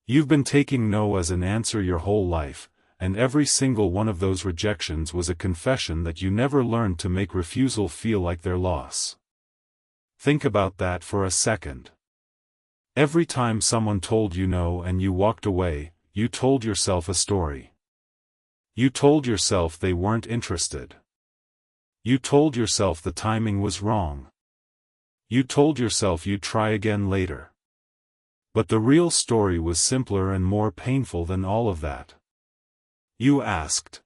You've been taking no as an answer your whole life, and every single one of those rejections was a confession that you never learned to make refusal feel like their loss. Think about that for a second. Every time someone told you no and you walked away, you told yourself a story. You told yourself they weren't interested. You told yourself the timing was wrong. You told yourself you'd try again later. But the real story was simpler and more painful than all of that. You asked.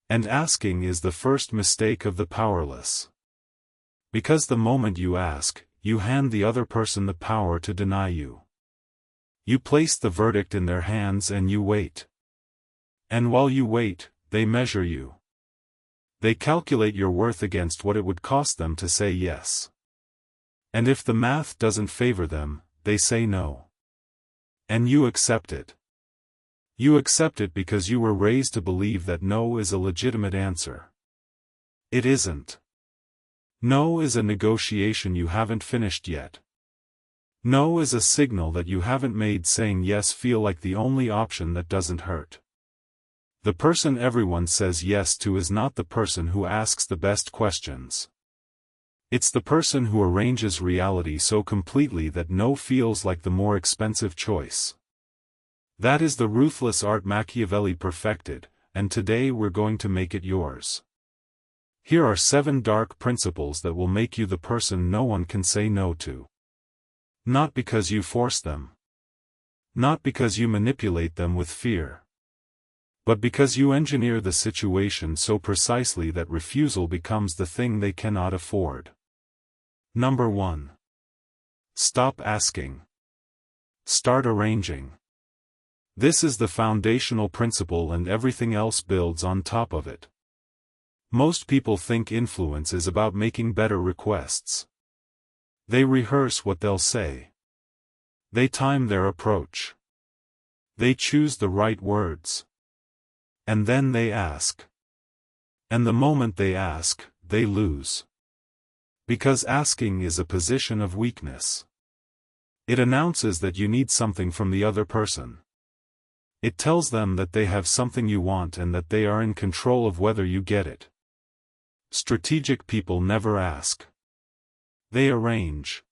And asking is the first mistake of the powerless. Because the moment you ask, you hand the other person the power to deny you. You place the verdict in their hands and you wait. And while you wait, they measure you. They calculate your worth against what it would cost them to say yes. And if the math doesn't favor them, they say no. And you accept it. You accept it because you were raised to believe that no is a legitimate answer. It isn't. No is a negotiation you haven't finished yet. No is a signal that you haven't made saying yes feel like the only option that doesn't hurt. The person everyone says yes to is not the person who asks the best questions. It's the person who arranges reality so completely that no feels like the more expensive choice. That is the ruthless art Machiavelli perfected, and today we're going to make it yours. Here are 7 dark principles that will make you the person no one can say no to. Not because you force them. Not because you manipulate them with fear. But because you engineer the situation so precisely that refusal becomes the thing they cannot afford. Number 1. Stop asking. Start arranging. This is the foundational principle and everything else builds on top of it. Most people think influence is about making better requests. They rehearse what they'll say. They time their approach. They choose the right words. And then they ask. And the moment they ask, they lose. Because asking is a position of weakness. It announces that you need something from the other person. It tells them that they have something you want and that they are in control of whether you get it. Strategic people never ask. They arrange.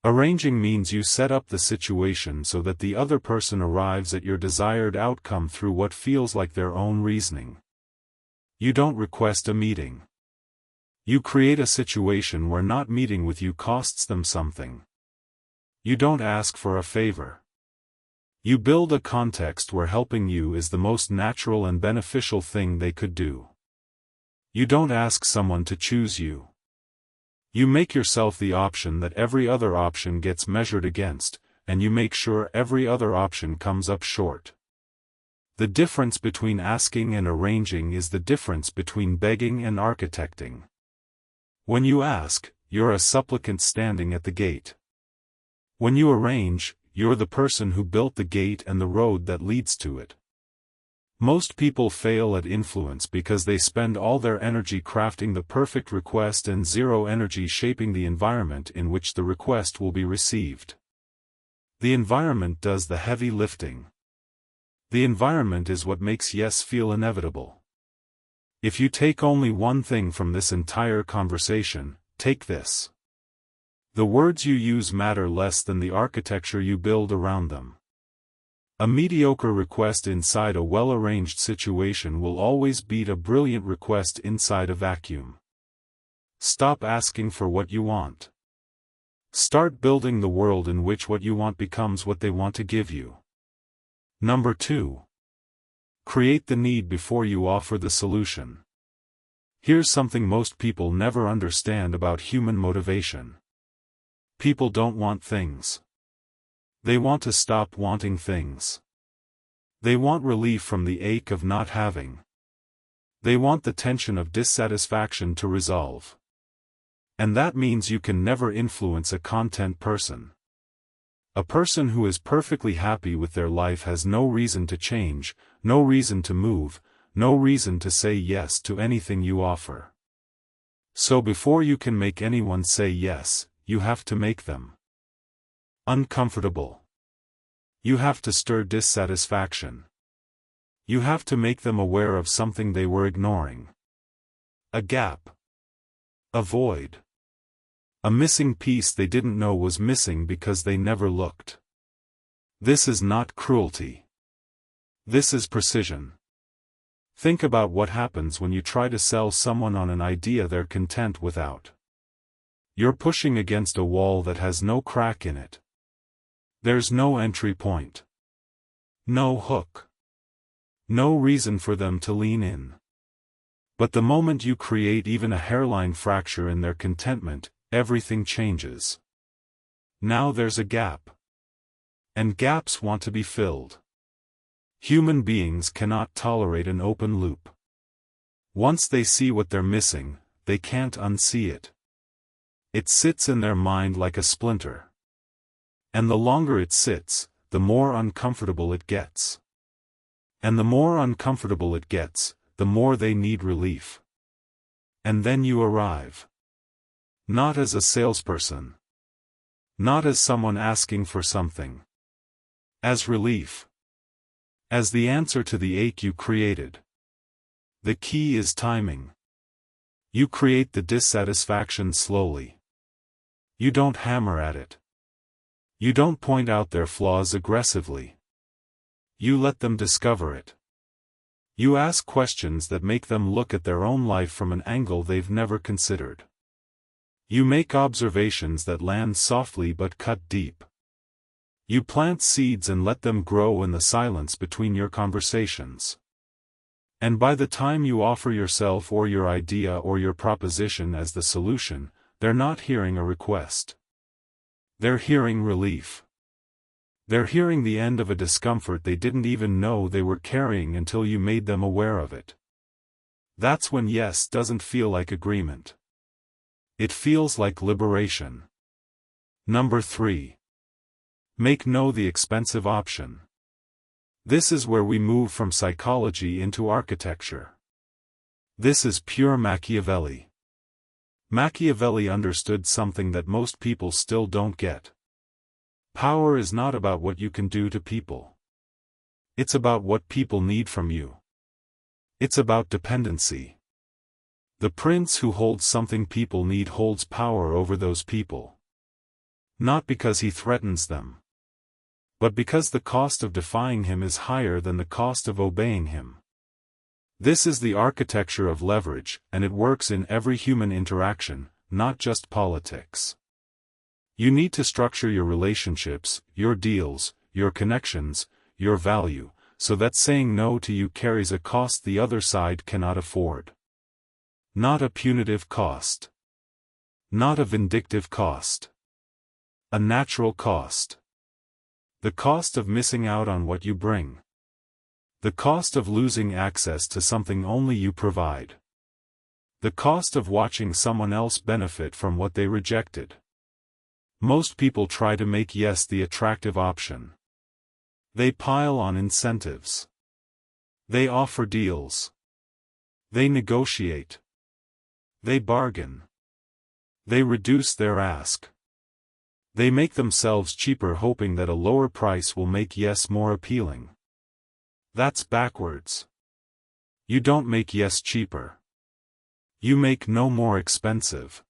Arranging means you set up the situation so that the other person arrives at your desired outcome through what feels like their own reasoning. You don't request a meeting. You create a situation where not meeting with you costs them something. You don't ask for a favor. You build a context where helping you is the most natural and beneficial thing they could do. You don't ask someone to choose you. You make yourself the option that every other option gets measured against, and you make sure every other option comes up short. The difference between asking and arranging is the difference between begging and architecting. When you ask, you're a supplicant standing at the gate. When you arrange, you're the person who built the gate and the road that leads to it. Most people fail at influence because they spend all their energy crafting the perfect request and zero energy shaping the environment in which the request will be received. The environment does the heavy lifting. The environment is what makes yes feel inevitable. If you take only one thing from this entire conversation, take this. The words you use matter less than the architecture you build around them. A mediocre request inside a well-arranged situation will always beat a brilliant request inside a vacuum. Stop asking for what you want. Start building the world in which what you want becomes what they want to give you. Number 2. Create the need before you offer the solution. Here's something most people never understand about human motivation. People don't want things. They want to stop wanting things. They want relief from the ache of not having. They want the tension of dissatisfaction to resolve. And that means you can never influence a content person. A person who is perfectly happy with their life has no reason to change, no reason to move, no reason to say yes to anything you offer. So before you can make anyone say yes, you have to make them uncomfortable. You have to stir dissatisfaction. You have to make them aware of something they were ignoring. A gap. A void. A missing piece they didn't know was missing because they never looked. This is not cruelty. This is precision. Think about what happens when you try to sell someone on an idea they're content without. You're pushing against a wall that has no crack in it. There's no entry point. No hook. No reason for them to lean in. But the moment you create even a hairline fracture in their contentment, everything changes. Now there's a gap. And gaps want to be filled. Human beings cannot tolerate an open loop. Once they see what they're missing, they can't unsee it. It sits in their mind like a splinter. And the longer it sits, the more uncomfortable it gets. And the more uncomfortable it gets, the more they need relief. And then you arrive. Not as a salesperson. Not as someone asking for something. As relief. As the answer to the ache you created. The key is timing. You create the dissatisfaction slowly. You don't hammer at it. You don't point out their flaws aggressively. You let them discover it. You ask questions that make them look at their own life from an angle they've never considered. You make observations that land softly but cut deep. You plant seeds and let them grow in the silence between your conversations. And by the time you offer yourself or your idea or your proposition as the solution, they're not hearing a request. They're hearing relief. They're hearing the end of a discomfort they didn't even know they were carrying until you made them aware of it. That's when yes doesn't feel like agreement. It feels like liberation. Number 3. Make no the expensive option. This is where we move from psychology into architecture. This is pure Machiavelli. Machiavelli understood something that most people still don't get. Power is not about what you can do to people. It's about what people need from you. It's about dependency. The prince who holds something people need holds power over those people. Not because he threatens them, but because the cost of defying him is higher than the cost of obeying him. This is the architecture of leverage, and it works in every human interaction, not just politics. You need to structure your relationships, your deals, your connections, your value, so that saying no to you carries a cost the other side cannot afford. Not a punitive cost. Not a vindictive cost. A natural cost. The cost of missing out on what you bring. The cost of losing access to something only you provide. The cost of watching someone else benefit from what they rejected. Most people try to make yes the attractive option. They pile on incentives. They offer deals. They negotiate. They bargain. They reduce their ask. They make themselves cheaper hoping that a lower price will make yes more appealing. That's backwards. You don't make yes cheaper. You make no more expensive.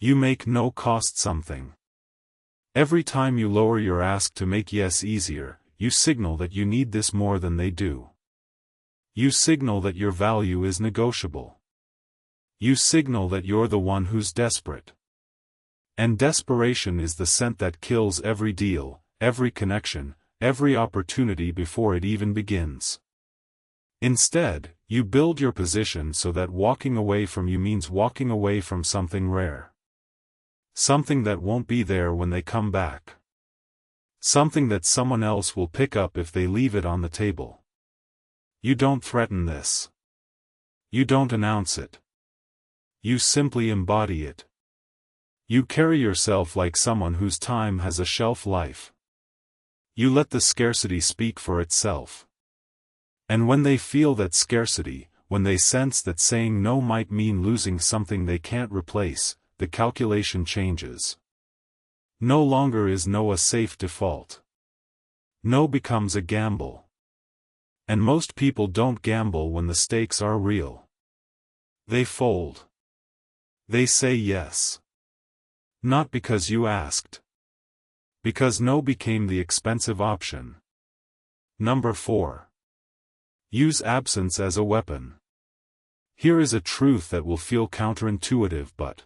You make no cost something. Every time you lower your ask to make yes easier, you signal that you need this more than they do. You signal that your value is negotiable. You signal that you're the one who's desperate. And desperation is the scent that kills every deal, every connection, every opportunity before it even begins. Instead, you build your position so that walking away from you means walking away from something rare. Something that won't be there when they come back. Something that someone else will pick up if they leave it on the table. You don't threaten this. You don't announce it. You simply embody it. You carry yourself like someone whose time has a shelf life. You let the scarcity speak for itself. And when they feel that scarcity, when they sense that saying no might mean losing something they can't replace, the calculation changes. No longer is no a safe default. No becomes a gamble. And most people don't gamble when the stakes are real. They fold. They say yes. Not because you asked. Because no became the expensive option. Number 4. Use absence as a weapon. Here is a truth that will feel counterintuitive but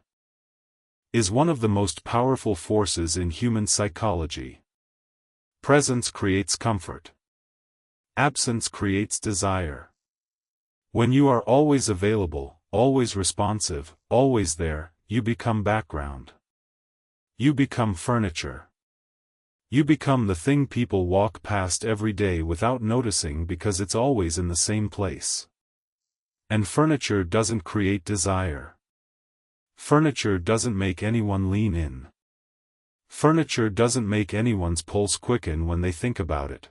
is one of the most powerful forces in human psychology. Presence creates comfort. Absence creates desire. When you are always available, always responsive, always there, you become background. You become furniture. You become the thing people walk past every day without noticing because it's always in the same place. And furniture doesn't create desire. Furniture doesn't make anyone lean in. Furniture doesn't make anyone's pulse quicken when they think about it.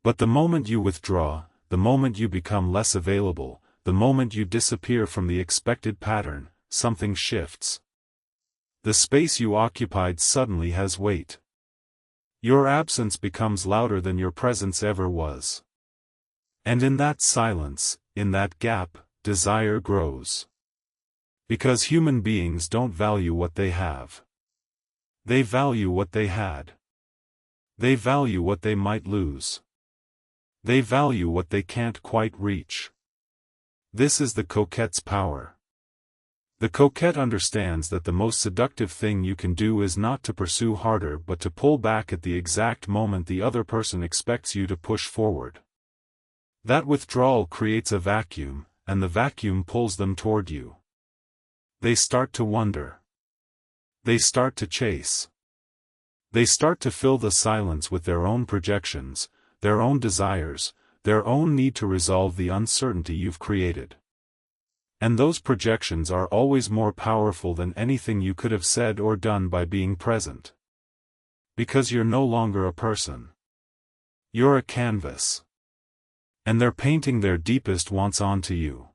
But the moment you withdraw, the moment you become less available, the moment you disappear from the expected pattern, something shifts. The space you occupied suddenly has weight. Your absence becomes louder than your presence ever was. And in that silence, in that gap, desire grows. Because human beings don't value what they have. They value what they had. They value what they might lose. They value what they can't quite reach. This is the coquette's power. The coquette understands that the most seductive thing you can do is not to pursue harder but to pull back at the exact moment the other person expects you to push forward. That withdrawal creates a vacuum, and the vacuum pulls them toward you. They start to wonder. They start to chase. They start to fill the silence with their own projections, their own desires, their own need to resolve the uncertainty you've created. And those projections are always more powerful than anything you could have said or done by being present. Because you're no longer a person. You're a canvas. And they're painting their deepest wants onto you.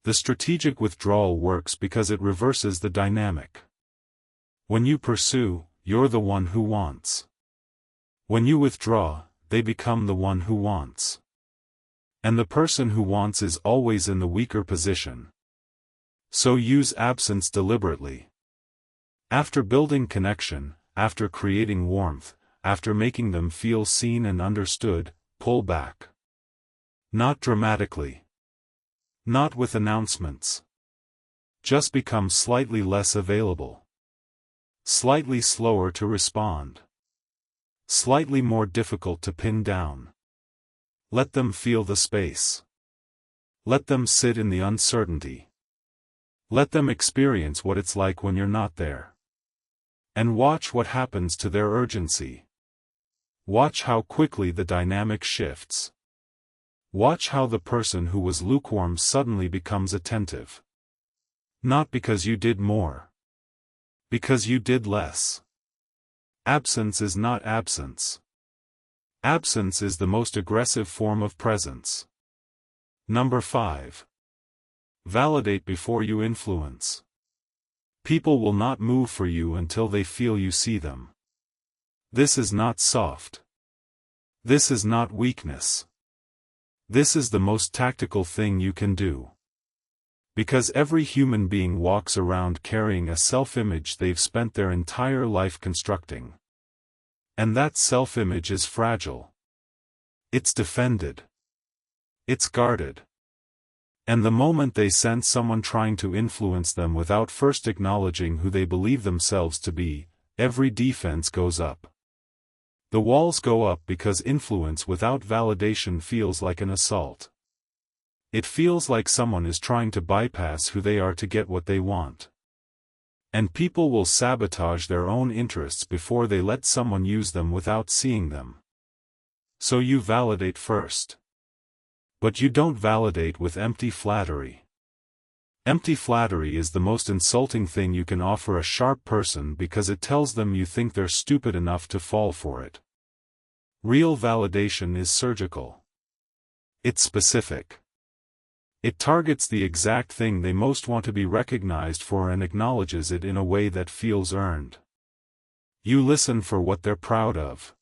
The strategic withdrawal works because it reverses the dynamic. When you pursue, you're the one who wants. When you withdraw, they become the one who wants. And the person who wants is always in the weaker position. So use absence deliberately. After building connection, after creating warmth, after making them feel seen and understood, pull back. Not dramatically. Not with announcements. Just become slightly less available. Slightly slower to respond. Slightly more difficult to pin down. Let them feel the space. Let them sit in the uncertainty. Let them experience what it's like when you're not there. And watch what happens to their urgency. Watch how quickly the dynamic shifts. Watch how the person who was lukewarm suddenly becomes attentive. Not because you did more. Because you did less. Absence is not absence. Absence is the most aggressive form of presence. Number 5. Validate before you influence. People will not move for you until they feel you see them. This is not soft. This is not weakness. This is the most tactical thing you can do. Because every human being walks around carrying a self-image they've spent their entire life constructing. And that self-image is fragile. It's defended. It's guarded. And the moment they sense someone trying to influence them without first acknowledging who they believe themselves to be, every defense goes up. The walls go up because influence without validation feels like an assault. It feels like someone is trying to bypass who they are to get what they want. And people will sabotage their own interests before they let someone use them without seeing them. So you validate first. But you don't validate with empty flattery. Empty flattery is the most insulting thing you can offer a sharp person because it tells them you think they're stupid enough to fall for it. Real validation is surgical. It's specific. It targets the exact thing they most want to be recognized for and acknowledges it in a way that feels earned. You listen for what they're proud of.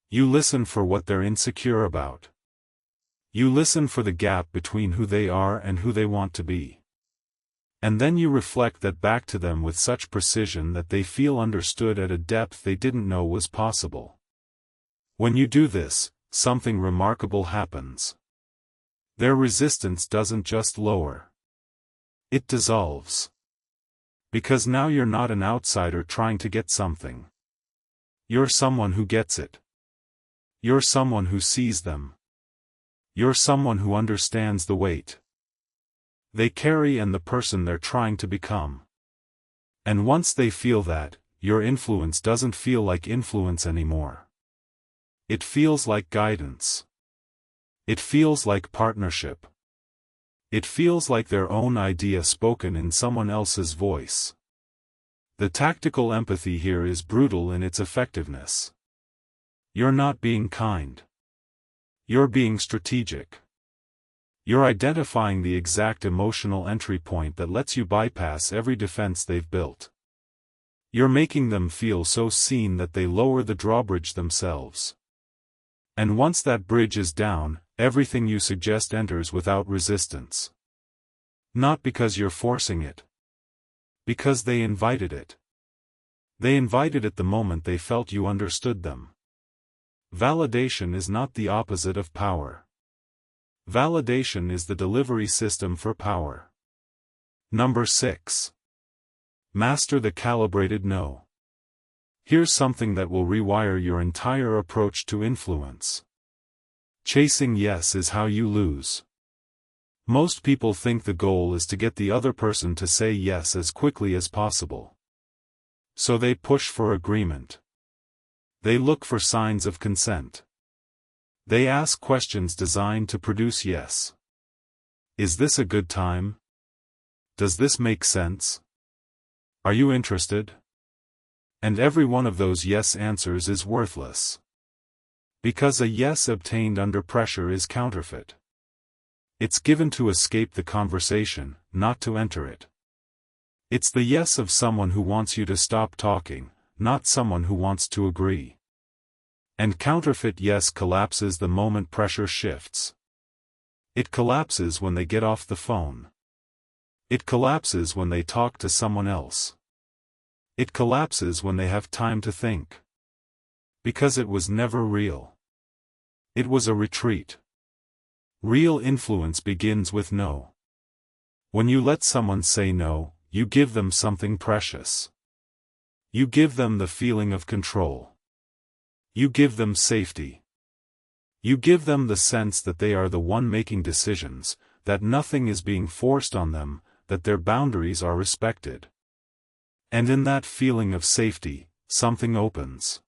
You listen for what they're insecure about. You listen for the gap between who they are and who they want to be. And then you reflect that back to them with such precision that they feel understood at a depth they didn't know was possible. When you do this, something remarkable happens. Their resistance doesn't just lower. It dissolves. Because now you're not an outsider trying to get something. You're someone who gets it. You're someone who sees them. You're someone who understands the weight they carry and the person they're trying to become. And once they feel that, your influence doesn't feel like influence anymore. It feels like guidance. It feels like partnership. It feels like their own idea spoken in someone else's voice. The tactical empathy here is brutal in its effectiveness. You're not being kind. You're being strategic. You're identifying the exact emotional entry point that lets you bypass every defense they've built. You're making them feel so seen that they lower the drawbridge themselves. And once that bridge is down, everything you suggest enters without resistance. Not because you're forcing it. Because they invited it. They invited it the moment they felt you understood them. Validation is not the opposite of power. Validation is the delivery system for power. Number 6. Master the calibrated no. Here's something that will rewire your entire approach to influence. Chasing yes is how you lose. Most people think the goal is to get the other person to say yes as quickly as possible. So they push for agreement. They look for signs of consent. They ask questions designed to produce yes. Is this a good time? Does this make sense? Are you interested? And every one of those yes answers is worthless. Because a yes obtained under pressure is counterfeit. It's given to escape the conversation, not to enter it. It's the yes of someone who wants you to stop talking, not someone who wants to agree. And counterfeit yes collapses the moment pressure shifts. It collapses when they get off the phone. It collapses when they talk to someone else. It collapses when they have time to think. Because it was never real. It was a retreat. Real influence begins with no. When you let someone say no, you give them something precious. You give them the feeling of control. You give them safety. You give them the sense that they are the one making decisions, that nothing is being forced on them, that their boundaries are respected. And in that feeling of safety, something opens.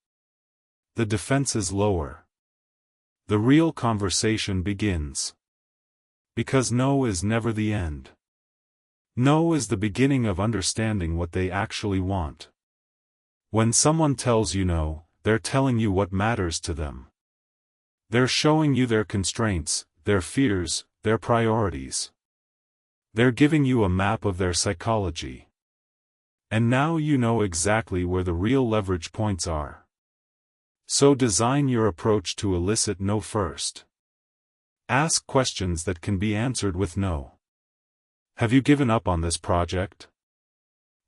The defenses lower. The real conversation begins. Because no is never the end. No is the beginning of understanding what they actually want. When someone tells you no, they're telling you what matters to them. They're showing you their constraints, their fears, their priorities. They're giving you a map of their psychology. And now you know exactly where the real leverage points are. So design your approach to elicit no first. Ask questions that can be answered with no. Have you given up on this project?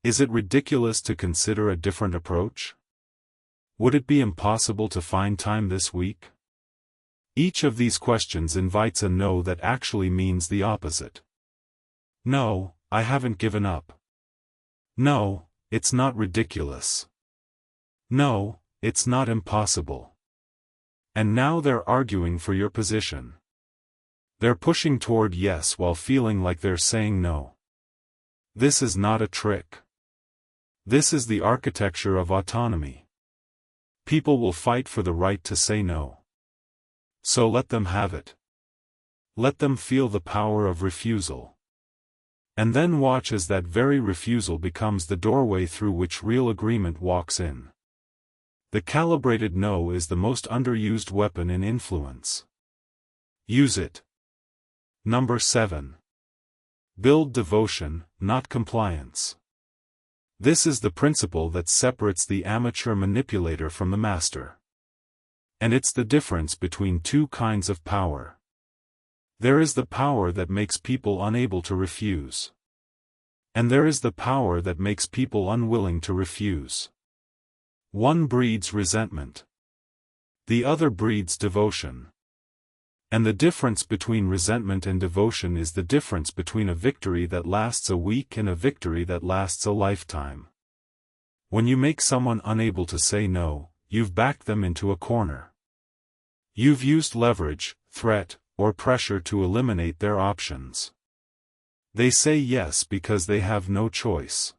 Is it ridiculous to consider a different approach? Would it be impossible to find time this week? Each of these questions invites a no that actually means the opposite. No, I haven't given up. No, it's not ridiculous. No, it's not impossible. And now they're arguing for your position. They're pushing toward yes while feeling like they're saying no. This is not a trick. This is the architecture of autonomy. People will fight for the right to say no. So let them have it. Let them feel the power of refusal. And then watch as that very refusal becomes the doorway through which real agreement walks in. The calibrated no is the most underused weapon in influence. Use it. Number 7. Build devotion, not compliance. This is the principle that separates the amateur manipulator from the master. And it's the difference between two kinds of power. There is the power that makes people unable to refuse. And there is the power that makes people unwilling to refuse. One breeds resentment. The other breeds devotion. And the difference between resentment and devotion is the difference between a victory that lasts a week and a victory that lasts a lifetime. When you make someone unable to say no, you've backed them into a corner. You've used leverage, threat, or pressure to eliminate their options. They say yes because they have no choice.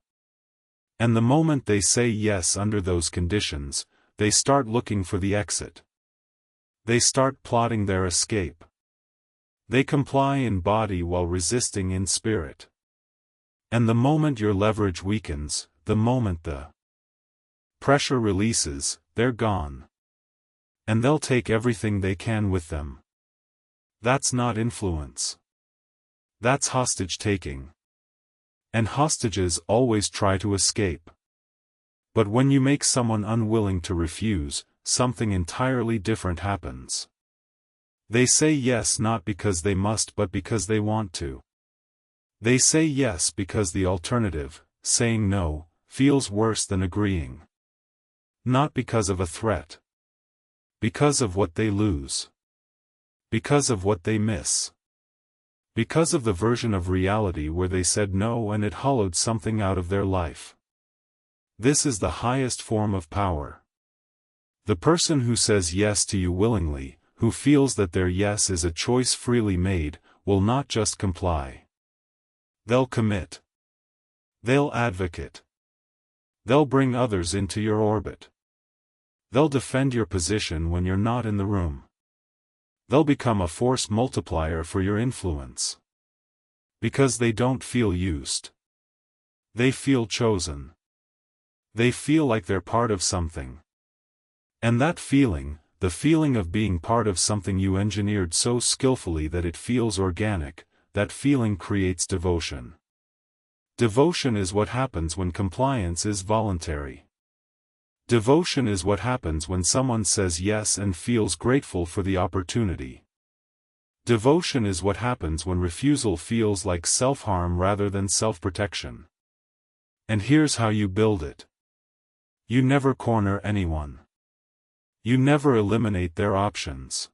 And the moment they say yes under those conditions, they start looking for the exit. They start plotting their escape. They comply in body while resisting in spirit. And the moment your leverage weakens, the moment the pressure releases, they're gone. And they'll take everything they can with them. That's not influence. That's hostage-taking. And hostages always try to escape. But when you make someone unwilling to refuse, something entirely different happens. They say yes not because they must but because they want to. They say yes because the alternative, saying no, feels worse than agreeing. Not because of a threat. Because of what they lose. Because of what they miss. Because of the version of reality where they said no and it hollowed something out of their life. This is the highest form of power. The person who says yes to you willingly, who feels that their yes is a choice freely made, will not just comply. They'll commit. They'll advocate. They'll bring others into your orbit. They'll defend your position when you're not in the room. They'll become a force multiplier for your influence. Because they don't feel used. They feel chosen. They feel like they're part of something. And that feeling, the feeling of being part of something you engineered so skillfully that it feels organic, that feeling creates devotion. Devotion is what happens when compliance is voluntary. Devotion is what happens when someone says yes and feels grateful for the opportunity. Devotion is what happens when refusal feels like self-harm rather than self-protection. And here's how you build it. You never corner anyone. You never eliminate their options.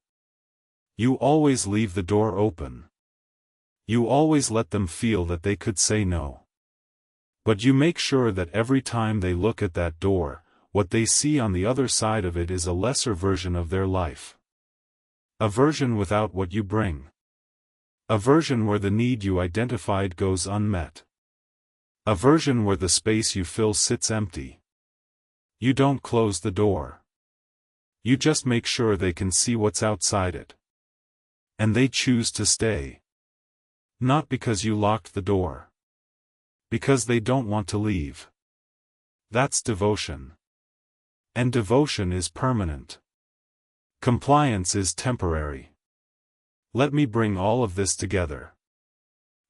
You always leave the door open. You always let them feel that they could say no. But you make sure that every time they look at that door, what they see on the other side of it is a lesser version of their life. A version without what you bring. A version where the need you identified goes unmet. A version where the space you fill sits empty. You don't close the door. You just make sure they can see what's outside it. And they choose to stay. Not because you locked the door. Because they don't want to leave. That's devotion. And devotion is permanent. Compliance is temporary. Let me bring all of this together.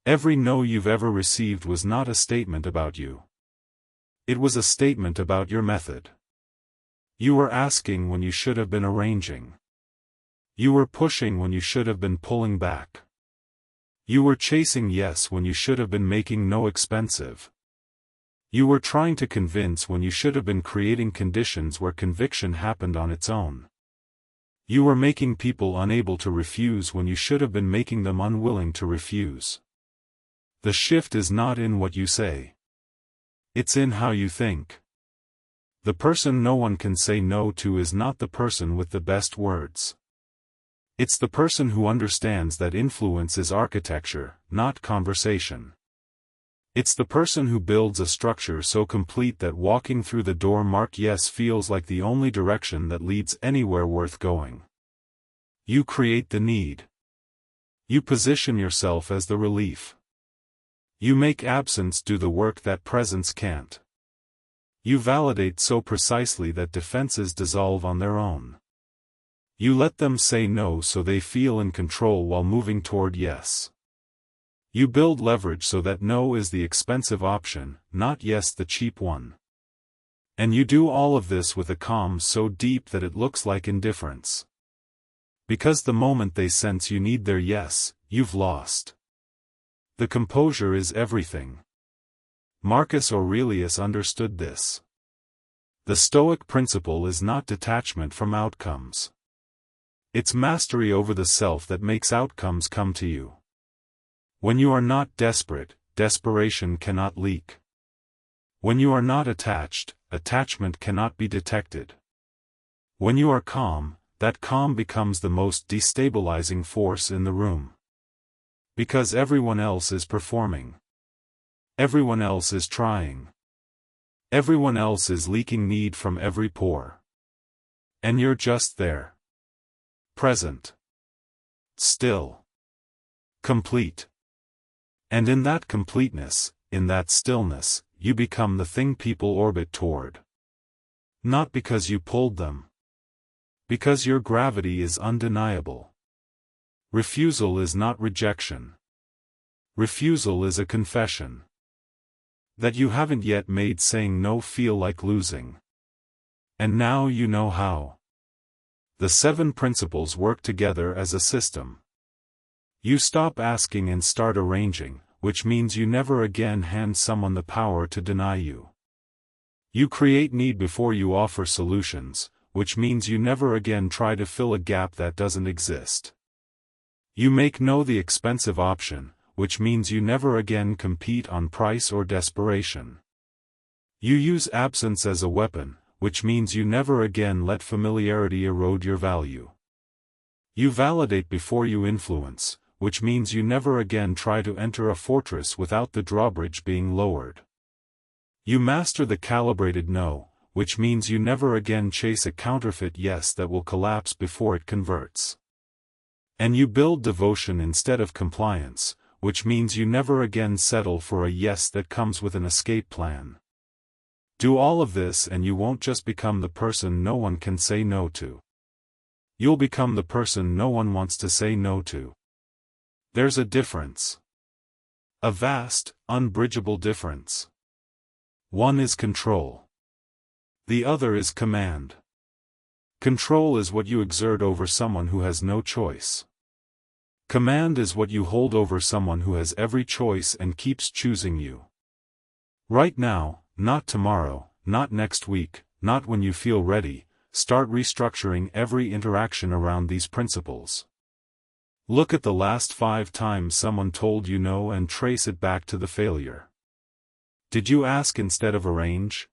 Every no you've ever received was not a statement about you. It was a statement about your method. You were asking when you should have been arranging. You were pushing when you should have been pulling back. You were chasing yes when you should have been making no expensive. You were trying to convince when you should have been creating conditions where conviction happened on its own. You were making people unable to refuse when you should have been making them unwilling to refuse. The shift is not in what you say. It's in how you think. The person no one can say no to is not the person with the best words. It's the person who understands that influence is architecture, not conversation. It's the person who builds a structure so complete that walking through the door marked yes feels like the only direction that leads anywhere worth going. You create the need. You position yourself as the relief. You make absence do the work that presence can't. You validate so precisely that defenses dissolve on their own. You let them say no so they feel in control while moving toward yes. You build leverage so that no is the expensive option, not yes the cheap one. And you do all of this with a calm so deep that it looks like indifference. Because the moment they sense you need their yes, you've lost. The composure is everything. Marcus Aurelius understood this. The Stoic principle is not detachment from outcomes. It's mastery over the self that makes outcomes come to you. When you are not desperate, desperation cannot leak. When you are not attached, attachment cannot be detected. When you are calm, that calm becomes the most destabilizing force in the room. Because everyone else is performing. Everyone else is trying. Everyone else is leaking need from every pore. And you're just there. Present. Still. Complete. And in that completeness, in that stillness, you become the thing people orbit toward. Not because you pulled them. Because your gravity is undeniable. Refusal is not rejection. Refusal is a confession. That you haven't yet made saying no feel like losing. And now you know how. The 7 principles work together as a system. You stop asking and start arranging, which means you never again hand someone the power to deny you. You create need before you offer solutions, which means you never again try to fill a gap that doesn't exist. You make no the expensive option, which means you never again compete on price or desperation. You use absence as a weapon, which means you never again let familiarity erode your value. You validate before you influence, which means you never again try to enter a fortress without the drawbridge being lowered. You master the calibrated no, which means you never again chase a counterfeit yes that will collapse before it converts. And you build devotion instead of compliance, which means you never again settle for a yes that comes with an escape plan. Do all of this and you won't just become the person no one can say no to. You'll become the person no one wants to say no to. There's a difference. A vast, unbridgeable difference. One is control. The other is command. Control is what you exert over someone who has no choice. Command is what you hold over someone who has every choice and keeps choosing you. Right now, not tomorrow, not next week, not when you feel ready, start restructuring every interaction around these principles. Look at the last 5 times someone told you no and trace it back to the failure. Did you ask instead of arrange?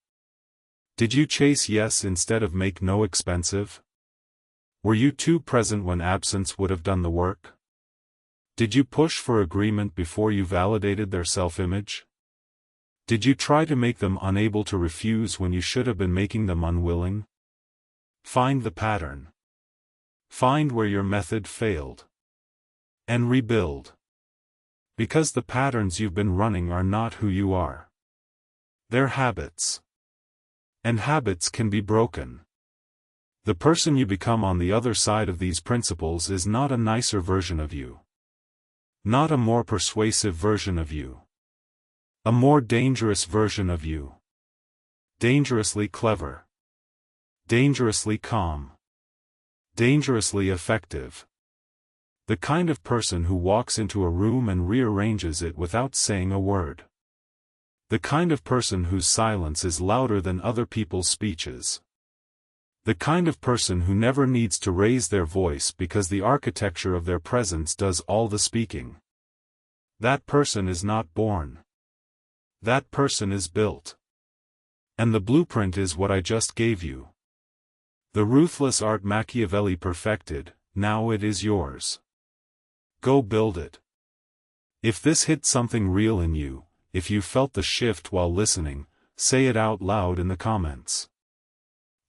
Did you chase yes instead of make no expensive? Were you too present when absence would have done the work? Did you push for agreement before you validated their self-image? Did you try to make them unable to refuse when you should have been making them unwilling? Find the pattern. Find where your method failed. And rebuild. Because the patterns you've been running are not who you are. They're habits. And habits can be broken. The person you become on the other side of these principles is not a nicer version of you. Not a more persuasive version of you. A more dangerous version of you. Dangerously clever. Dangerously calm. Dangerously effective. The kind of person who walks into a room and rearranges it without saying a word. The kind of person whose silence is louder than other people's speeches. The kind of person who never needs to raise their voice because the architecture of their presence does all the speaking. That person is not born. That person is built. And the blueprint is what I just gave you. The ruthless art Machiavelli perfected, now it is yours. Go build it. If this hit something real in you, if you felt the shift while listening, say it out loud in the comments.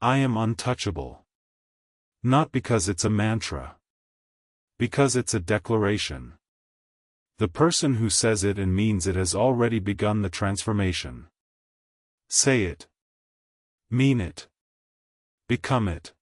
I am untouchable. Not because it's a mantra. Because it's a declaration. The person who says it and means it has already begun the transformation. Say it. Mean it. Become it.